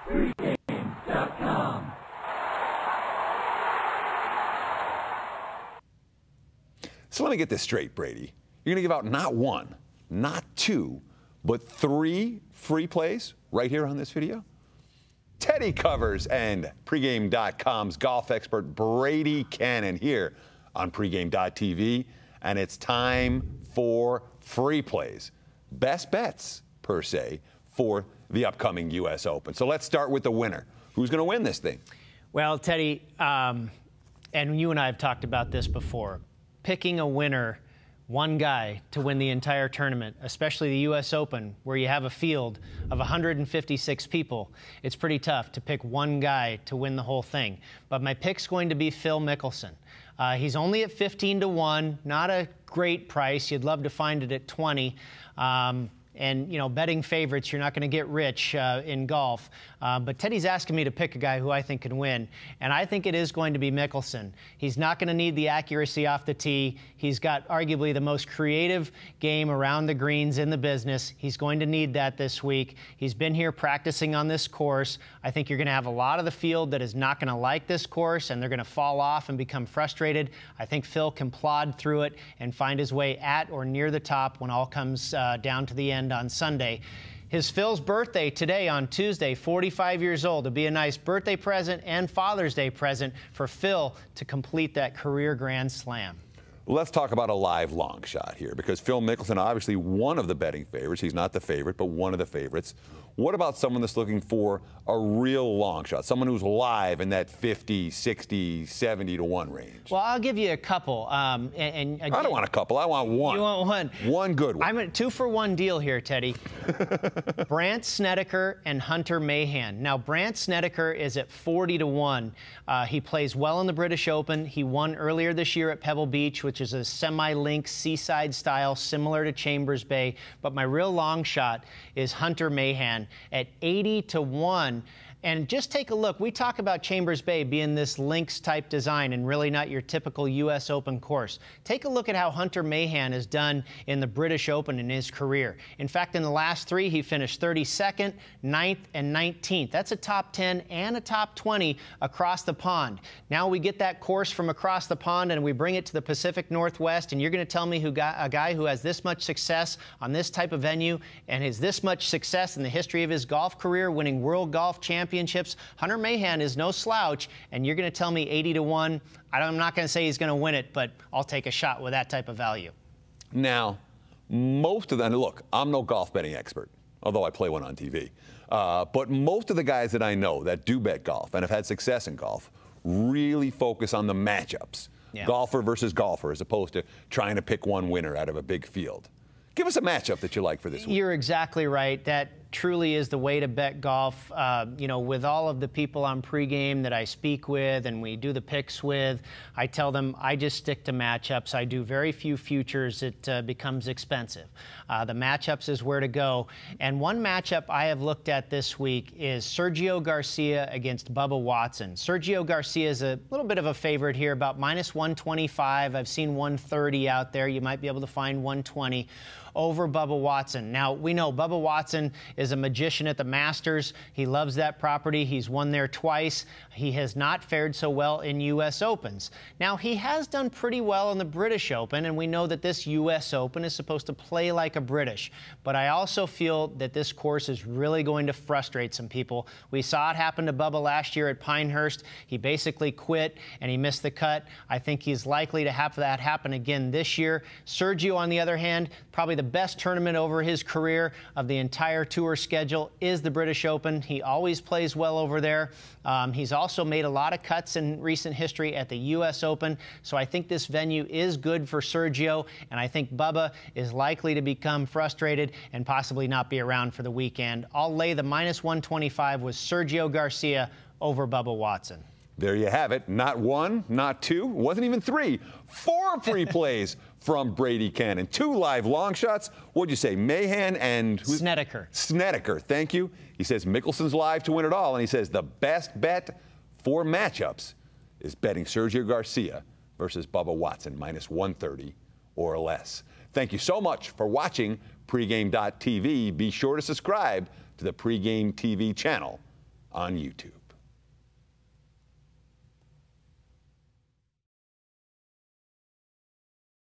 Pregame.com. So let me get this straight, Brady. You're going to give out not one, not two, but 3 free plays right here on this video? Teddy covers and Pregame.com's golf expert Brady Kannon here on Pregame.tv, and it's time for free plays. Best bets, per se, for the upcoming U.S. Open. So let's start with the winner. Who's going to win this thing? Well, Teddy, and you and I have talked about this before. Picking a winner, one guy to win the entire tournament, especially the U.S. Open, where you have a field of 156 people, it's pretty tough to pick one guy to win the whole thing. But my pick's going to be Phil Mickelson. He's only at 15-1, not a great price. You'd love to find it at 20. And, you know, betting favorites, you're not going to get rich in golf. But Teddy's asking me to pick a guy who I think can win, and I think it is going to be Mickelson. He's not going to need the accuracy off the tee. He's got arguably the most creative game around the greens in the business. He's going to need that this week. He's been here practicing on this course. I think you're going to have a lot of the field that is not going to like this course, and they're going to fall off and become frustrated. I think Phil can plod through it and find his way at or near the top when all comes down to the end on Sunday. Phil's birthday today on Tuesday, 45 years old. It'll be a nice birthday present and Father's Day present for Phil to complete that career Grand Slam. Let's talk about a live long shot here, because Phil Mickelson, obviously one of the betting favorites. He's not the favorite, but one of the favorites. What about someone that's looking for a real long shot, someone who's live in that 50, 60, 70-1 range? Well, I'll give you a couple. Again, I don't want a couple. I want one. You want one? One good one. I'm a 2-for-1 deal here, Teddy. Brandt Snedeker and Hunter Mahan. Now, Brandt Snedeker is at 40-1. He plays well in the British Open. He won earlier this year at Pebble Beach, which is a semi-link seaside style similar to Chambers Bay. But my real long shot is Hunter Mahan at 80-1. And just take a look. We talk about Chambers Bay being this links-type design and really not your typical U.S. Open course. Take a look at how Hunter Mahan has done in the British Open in his career. In fact, in the last 3, he finished 32nd, 9th, and 19th. That's a top 10 and a top 20 across the pond. Now we get that course from across the pond and we bring it to the Pacific Northwest, and you're going to tell me a guy who has this much success on this type of venue and has this much success in the history of his golf career, winning World Golf Championships. Hunter Mahan is no slouch, and you're going to tell me 80-1. I'm not going to say he's going to win it, but I'll take a shot with that type of value. Now, most of them, look, I'm no golf betting expert, although I play one on TV. But most of the guys that I know that do bet golf and have had success in golf really focus on the matchups, golfer versus golfer, as opposed to trying to pick one winner out of a big field. Give us a matchup that you like for this week. You're exactly right. That truly is the way to bet golf. You know, with all of the people on pregame that I speak with and we do the picks with, I tell them I just stick to matchups. I do very few futures. It becomes expensive. The matchups is where to go. And one matchup I have looked at this week is Sergio Garcia against Bubba Watson. Sergio Garcia is a little bit of a favorite here, about -125. I've seen 130 out there. You might be able to find 120 over Bubba Watson. Now, we know Bubba Watson is a magician at the Masters. He loves that property. He's won there twice. He has not fared so well in U.S. Opens. Now, he has done pretty well in the British Open, and we know that this U.S. Open is supposed to play like a British. But I also feel that this course is really going to frustrate some people. We saw it happen to Bubba last year at Pinehurst. He basically quit, and he missed the cut. I think he's likely to have that happen again this year. Sergio, on the other hand, probably the best tournament over his career of the entire tour schedule is the British Open. He always plays well over there. He's also made a lot of cuts in recent history at the U.S. Open, so I think this venue is good for Sergio, and I think Bubba is likely to become frustrated and possibly not be around for the weekend. I'll lay the -125 with Sergio Garcia over Bubba Watson. There you have it. Not one, not two, wasn't even 3. 4 free plays from Brady Kannon. 2 live long shots. What'd you say, Mahan and Snedeker. Snedeker, thank you. He says Mickelson's live to win it all, and he says the best bet for matchups is betting Sergio Garcia versus Bubba Watson, -130 or less. Thank you so much for watching Pregame.tv. Be sure to subscribe to the Pregame TV channel on YouTube.